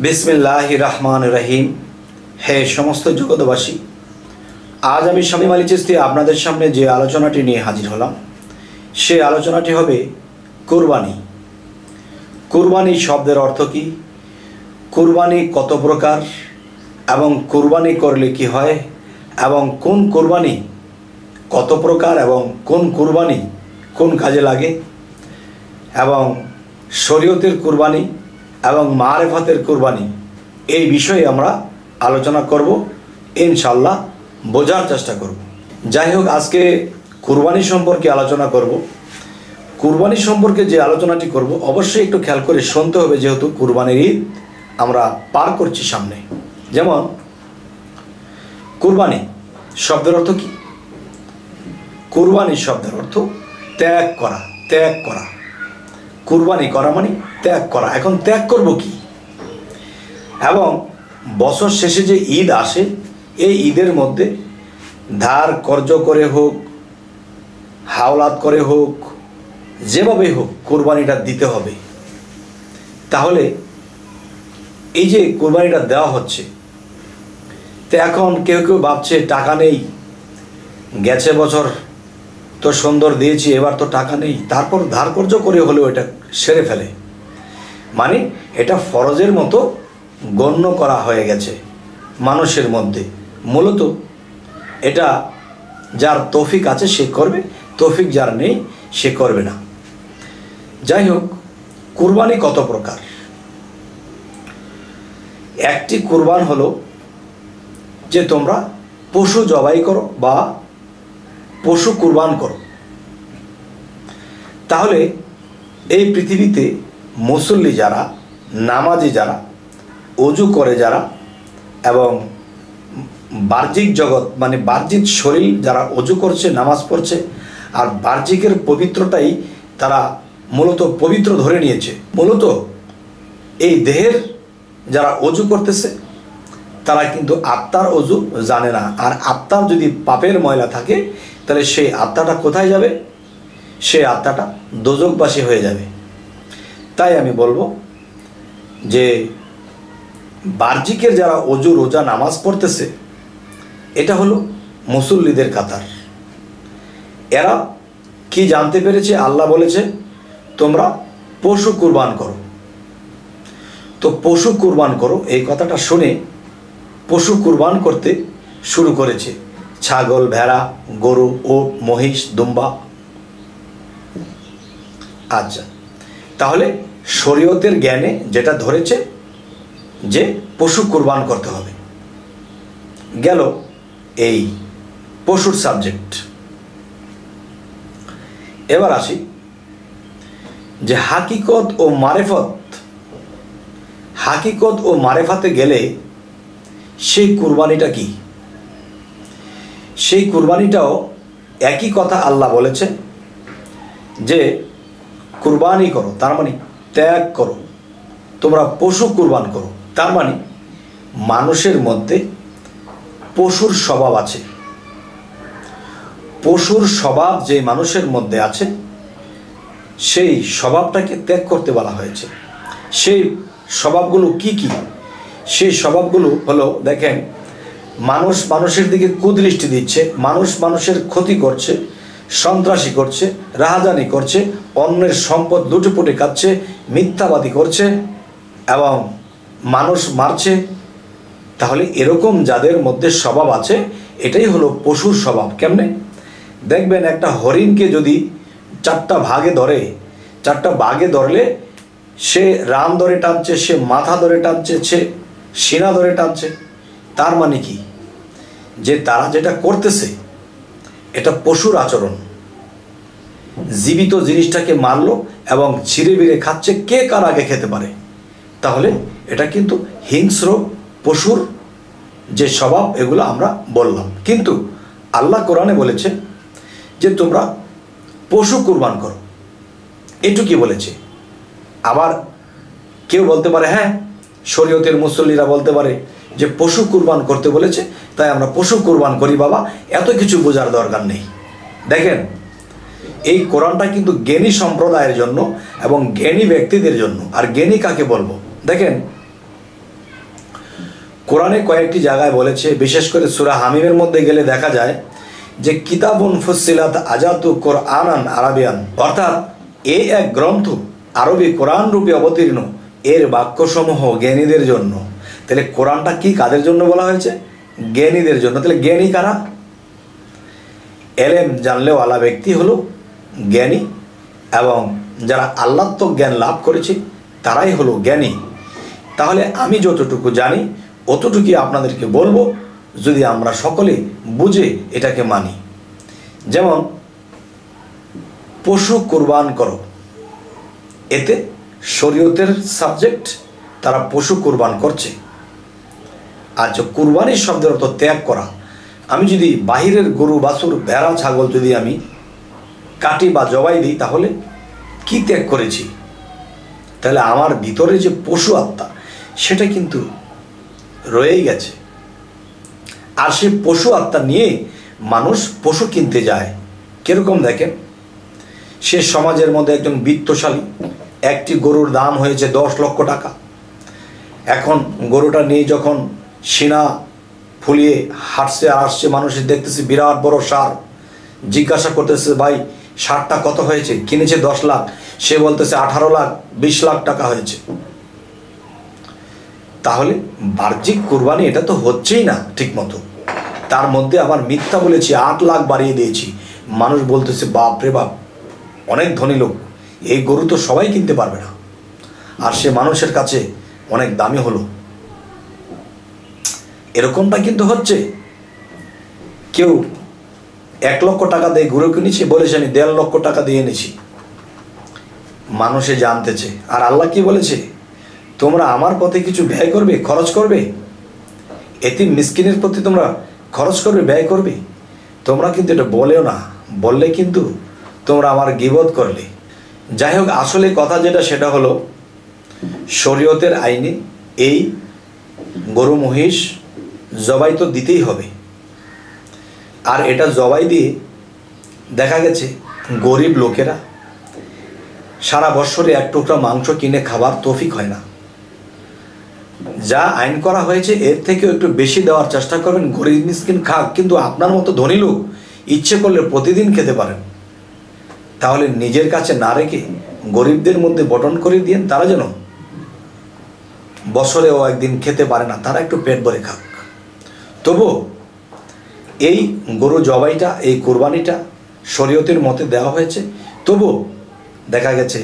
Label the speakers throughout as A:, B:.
A: बिस्मिल्लाहिर रहमानिर रहीम। हे समस्त जगतबासी, आज आमी शामीम आली चिश्ती आपनादेर सामने जे आलोचनाटी निये हाजिर हलाम से आलोचनाटी हबे कुरबानी। कुरबानी शब्देर अर्थ कि, कुरबानी कत प्रकार एवं कुरबानी करले कि हय एवं कोन कुरबानी कत प्रकार एवं कोन कुरबानी कोन काजे लागे एवं शरीयतेर कुरबानी एवं मारेफातेर कुरबानी এই বিষয়ে আমরা আলোচনা করব, ইনশাআল্লাহ বোঝার চেষ্টা করব। যাই হোক, আজকে কুরবানি সম্পর্কে আলোচনা করব। কুরবানি সম্পর্কে যে আলোচনাটি করব অবশ্যই একটু খেয়াল করে শুনতে হবে, যেহেতু কুরবানির ঈদ আমরা পার করছি সামনে। যেমন কুরবানি শব্দের অর্থ কি? কুরবানি শব্দের অর্থ ত্যাগ করা, ত্যাগ করা। কুরবানি করা মানে ত্যাগ করা। এখন ত্যাগ করব কি? এবং বছর শেষে যে ঈদ আসে, এই ঈদের মধ্যে ধার কর্জ করে হোক, হাওলাত করে হোক, যেভাবে হোক কুরবানিটা দিতে হবে। তাহলে এই যে কুরবানিটা দেওয়া হচ্ছে, তো এখন কেউ কেউ ভাবছে টাকা নেই, গেছে বছর তো সুন্দর দিয়েছি, এবার তো টাকা নেই, তারপর ধার কর্জ করে হলেও এটা সেরে ফেলে। মানে এটা ফরজের মতো গণ্য করা হয়ে গেছে মানুষের মধ্যে। মূলত এটা যার তৌফিক আছে সে করবে, তৌফিক যার নেই সে করবে না। যাই হোক, কুরবানি কত প্রকার। একটি কুরবান হলো যে তোমরা পশু জবাই করো বা পশু কুরবান করো। তাহলে এই পৃথিবীতে মুসল্লি যারা, নামাজি যারা, অজু করে যারা এবং বাহ্যিক জগৎ মানে বাহ্যিক শরীর যারা অজু করছে, নামাজ পড়ছে, আর বাহ্যিকের পবিত্রতাই তারা মূলত পবিত্র ধরে নিয়েছে। মূলত এই দেহের যারা অজু করতেছে তারা কিন্তু আত্মার অজু জানে না। আর আত্মার যদি পাপের ময়লা থাকে তাহলে সেই আত্মাটা কোথায় যাবে? সেই আত্মাটা দোজখবাসী হয়ে যাবে। তাই আমি বলবো যে বাহ্যিকের যারা অজু, রোজা, নামাজ পড়তেছে, এটা হলো মুসল্লিদের কাতার। এরা কি জানতে পেরেছে? আল্লাহ বলেছে তোমরা পশু কুরবান করো। তো পশু কুরবান করো এই কথাটা শুনে পশু কুরবান করতে শুরু করেছে। ছাগল, ভেড়া, গরু, ওট, মহিষ, দুম্বা। আচ্ছা, তাহলে শরীয়তের জ্ঞানে যেটা ধরেছে যে পশু কুরবান করতে হবে, গেল এই পশুর সাবজেক্ট। এবার আসি যে হাকিকত ও মারেফত। হাকিকত ও মারেফাতে গেলে সেই কুরবানিটা কি? সেই কুরবানিটাও একই কথা আল্লাহ বলেছে যে কুরবানি করো, তার মানে ত্যাগ করো, তোমরা পশু কুরবান করো। তার মানে মানুষের মধ্যে পশুর স্বভাব আছে। পশুর স্বভাব যে মানুষের মধ্যে আছে সেই স্বভাবটাকে ত্যাগ করতে বলা হয়েছে। সেই স্বভাবগুলো কি কি? সেই স্বভাবগুলো হলো, দেখেন, মানুষ মানুষের দিকে কুদৃষ্টি দিচ্ছে, মানুষ মানুষের ক্ষতি করছে, সন্ত্রাসী করছে, রাহাজানি করছে, অন্যের সম্পদ লুটেপুটে খাচ্ছে, মিথ্যাবাদী করছে এবং মানুষ মারছে। তাহলে এরকম যাদের মধ্যে স্বভাব আছে, এটাই হলো পশুর স্বভাব। কেমনে? দেখবেন একটা হরিণকে যদি চারটা ভাগে ধরে, চারটা ভাগে ধরলে সে রান ধরে টানছে, সে মাথা ধরে টানছে, সে সিনা ধরে টানছে। তার মানে কি? যে তারা যেটা করতেছে এটা পশুর আচরণ। জীবিত জিনিসটাকে মারলো এবং ছিঁড়ে বিড়ে খাচ্ছে, কে কার আগে খেতে পারে। তাহলে এটা কিন্তু হিংস্র পশুর যে স্বভাব, এগুলো আমরা বললাম। কিন্তু আল্লাহ কোরআনে বলেছে যে তোমরা পশু কুরবান করো, এটুকুই বলেছে। আবার কেউ বলতে পারে, হ্যাঁ, শরীয়তের মুসল্লিরা বলতে পারে যে পশু কুরবান করতে বলেছে তাই আমরা পশু কুরবান করি। বাবা, এত কিছু বোঝার দরকার নেই। দেখেন, এই কোরআনটা কিন্তু জ্ঞানী সম্প্রদায়ের জন্য এবং জ্ঞানী ব্যক্তিদের জন্য। আর জ্ঞানী কাকে বলবো? দেখেন, কোরআনে কয়েকটি জায়গায় বলেছে, বিশেষ করে সূরা হামিমের মধ্যে গেলে দেখা যায় যে কিতাবুন ফুসসিলাত আজাতু কোরআনান আরাবিয়ান, অর্থাৎ এই এক গ্রন্থ আরবি কোরআন রূপে অবতীর্ণ, এর বাক্যসমূহ জ্ঞানীদের জন্য। তাহলে কোরআনটা কি কাদের জন্য বলা হয়েছে? জ্ঞানীদের জন্য। তাহলে জ্ঞানী কারা? এলেম জানলেওয়ালা ব্যক্তি হলো জ্ঞানী, এবং যারা আল্লাহত্ব জ্ঞান লাভ করেছে তারাই হলো জ্ঞানী। তাহলে আমি যতটুকু জানি অতটুকুই আপনাদেরকে বলবো, যদি আমরা সকলে বুঝে এটাকে মানি। যেমন পশু কুরবান করো, এতে শরীয়তের সাবজেক্ট, তারা পশু কুরবান করছে। আর যে কুরবানির শব্দের অর্থ ত্যাগ করা। আমি যদি বাহিরের গরু বাছুর ভেড়া ছাগল যদি আমি কাটি বা জবাই দিই, তাহলে কি ত্যাগ করেছি? তাহলে আমার ভিতরে যে পশু আত্মা সেটা কিন্তু রয়েই গেছে। আর সেই পশু আত্মা নিয়ে মানুষ পশু কিনতে যায়। কিরকম দেখেন, সে সমাজের মধ্যে একজন বিত্তশালী, একটি গরুর দাম হয়েছে 10 লক্ষ টাকা। এখন গরুটা নিয়ে যখন সিনা ফুলিয়ে হাঁটছে আর আসছে, মানুষের দেখতেছে বিরাট বড় সার। জিজ্ঞাসা করতেছে, ভাই সারটা কত হয়েছে? কিনেছে 10 লাখ, সে বলতেছে 18 লাখ 20 লাখ টাকা হয়েছে। তাহলে বাহ্যিক কুরবানি এটা তো হচ্ছেই না ঠিক মতো। তার মধ্যে আবার মিথ্যা বলেছি, 8 লাখ বাড়িয়ে দিয়েছি। মানুষ বলতেছে, বাপ রে বাপ, অনেক ধনী লোক, এই গরু তো সবাই কিনতে পারবে না, আর সে মানুষের কাছে অনেক দামি হলো। এরকমটা কিন্তু হচ্ছে। কেউ 1 লক্ষ টাকা দিয়ে গরু কিনেছি, বলেছে আমি 1.5 লক্ষ টাকা দিয়ে এনেছি। মানুষে জানতেছে। আর আল্লাহ কি বলেছে? তোমরা আমার পথে কিছু ব্যয় করবে, খরচ করবে, এতিম মিসকিনের প্রতি তোমরা খরচ করবে, ব্যয় করবে। তোমরা কিন্তু এটা বলেও না, বললে কিন্তু তোমরা আমার গীবত করলে। যাই হোক, আসলে কথা যেটা সেটা হলো, শরীয়তের আইনে এই গরু মহিষ জবাই তো দিতেই হবে। আর এটা জবাই দিয়ে দেখা গেছে গরিব লোকেরা সারা বছরে 1 টুকরা মাংস কিনে খাবার তৌফিক হয় না। যা আইন করা হয়েছে এর থেকে একটু বেশি দেওয়ার চেষ্টা করবেন, গরিব মিসকিন খাক, কিন্তু আপনার মতো ধনী লোক ইচ্ছে করলে প্রতিদিন খেতে পারেন। তাহলে নিজের কাছে না রেখে গরিবদের মধ্যে বন্টন করে দিন, তারা যেন বছরেও একদিন খেতে পারে না, তারা একটু পেট ভরে খাক। তবু এই গরু জবাইটা, এই কুরবানিটা শরীয়তের মতে দেওয়া হয়েছে। তবু দেখা গেছে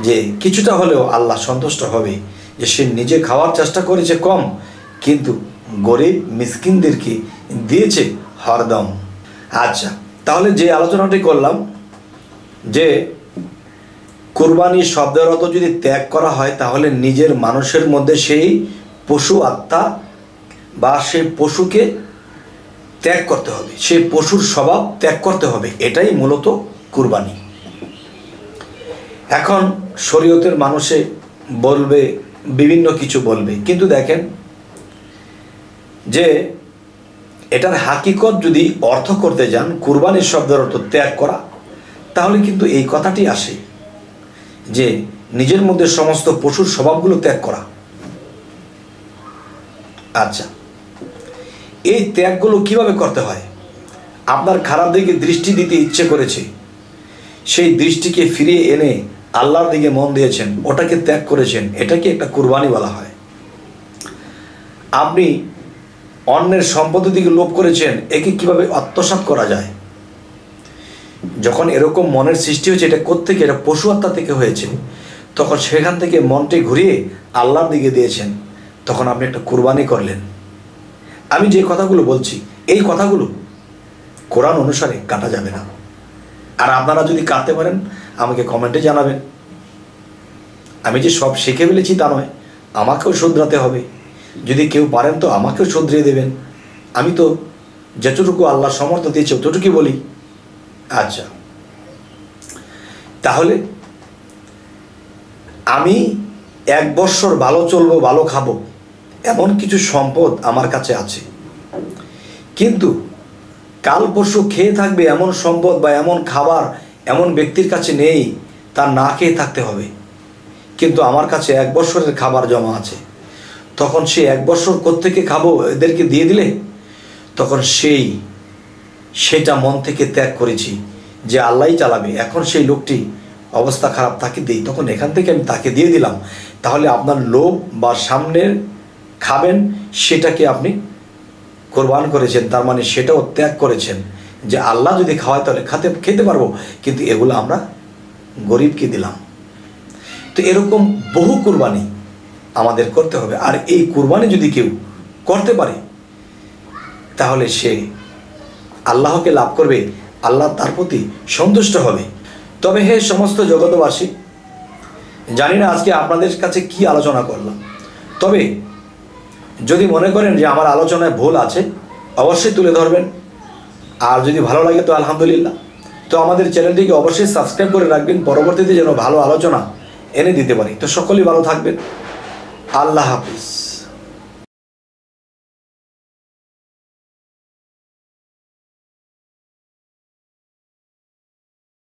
A: যে কিছুটা হলেও আল্লাহ সন্তুষ্ট হবে, যে সে নিজে খাওয়ার চেষ্টা করেছে কম, কিন্তু গরিব মিসকিনদেরকে দিয়েছে হরদম। আচ্ছা, তাহলে যে আলোচনাটি করলাম যে কুরবানি শব্দের অর্থ যদি ত্যাগ করা হয়, তাহলে নিজের মানুষের মধ্যে সেই পশু আত্মা বা সেই পশুকে ত্যাগ করতে হবে, সেই পশুর স্বভাব ত্যাগ করতে হবে। এটাই মূলত কুরবানি। এখন শরীয়তের মানুষে বলবে, বিভিন্ন কিছু বলবে, কিন্তু দেখেন যে এটার হাকিকত যদি অর্থ করতে যান, কুরবানির শব্দের অর্থ ত্যাগ করা, তাহলে কিন্তু এই কথাটি আসে যে নিজের মধ্যে সমস্ত পশুর স্বভাবগুলো ত্যাগ করা। আচ্ছা, এই ত্যাগগুলো কিভাবে করতে হয়? আপনার খারাপ দিকে দৃষ্টি দিতে ইচ্ছে করেছে, সেই দৃষ্টিকে ফিরিয়ে এনে আল্লাহর দিকে মন দিয়েছেন, ওটাকে ত্যাগ করেছেন, এটাকে একটা কুরবানি বলা হয়। আপনি অন্যের সম্পদের দিকে লোভ করেছেন, একে কিভাবে আত্মসাৎ করা যায়? যখন এরকম মনের সৃষ্টি হয়েছে, এটা কোত্থেকে? এটা পশু আত্মা থেকে হয়েছে। তখন সেখান থেকে মনটি ঘুরিয়ে আল্লাহর দিকে দিয়েছেন, তখন আপনি একটা কুরবানি করলেন। আমি যে কথাগুলো বলছি, এই কথাগুলো কোরআন অনুসারে কাটা যাবে না। আর আপনারা যদি কাটতে পারেন আমাকে কমেন্টে জানাবেন। আমি যে সব শিখে ফেলেছি তা নয়, আমাকেও শুধরাতে হবে। যদি কেউ পারেন তো আমাকেও শুধরিয়ে দেবেন। আমি তো যতটুকু আল্লাহ সমর্থ দিয়েছে ততটুকুই বলি। আচ্ছা, তাহলে আমি 1 বছর ভালো চলবো, ভালো খাবো, এমন কিছু সম্পদ আমার কাছে আছে, কিন্তু কাল পরশু খেয়ে থাকবে এমন সম্পদ বা এমন খাবার এমন ব্যক্তির কাছে নেই, তার না খেয়ে থাকতে হবে, কিন্তু আমার কাছে 1 বছরের খাবার জমা আছে। তখন সে 1 বছর কোত্থেকে খাবো এদেরকে দিয়ে দিলে, তখন সেটা মন থেকে ত্যাগ করেছি যে আল্লাহই চালাবে, এখন সেই লোকটি অবস্থা খারাপ, তাকে দিই, তখন এখান থেকে আমি তাকে দিয়ে দিলাম। তাহলে আপনার লোভ বা সামনের খাবেন সেটাকে আপনি কোরবান করেছেন, তার মানে সেটাও ত্যাগ করেছেন যে আল্লাহ যদি খাওয়ায় তাহলে খেতে পারবো, কিন্তু এগুলো আমরা গরিবকে দিলাম। তো এরকম বহু কুরবানি আমাদের করতে হবে। আর এই কুরবানি যদি কেউ করতে পারে তাহলে সে আল্লাহকে লাভ করবে, আল্লাহ তার প্রতি সন্তুষ্ট হবে। তবে হে সমস্ত জগতবাসী, জানি না আজকে আপনাদের কাছে কি আলোচনা করলাম, তবে যদি মনে করেন যে আমার আলোচনায় ভুল আছে অবশ্যই তুলে ধরবেন, আর যদি ভালো লাগে তো আলহামদুলিল্লাহ। তো আমাদের চ্যানেলটিকে অবশ্যই সাবস্ক্রাইব করে রাখবেন, পরবর্তীতে যেন ভালো আলোচনা এনে দিতে পারি। তো সকলেই ভালো থাকবেন, আল্লাহ হাফিজ।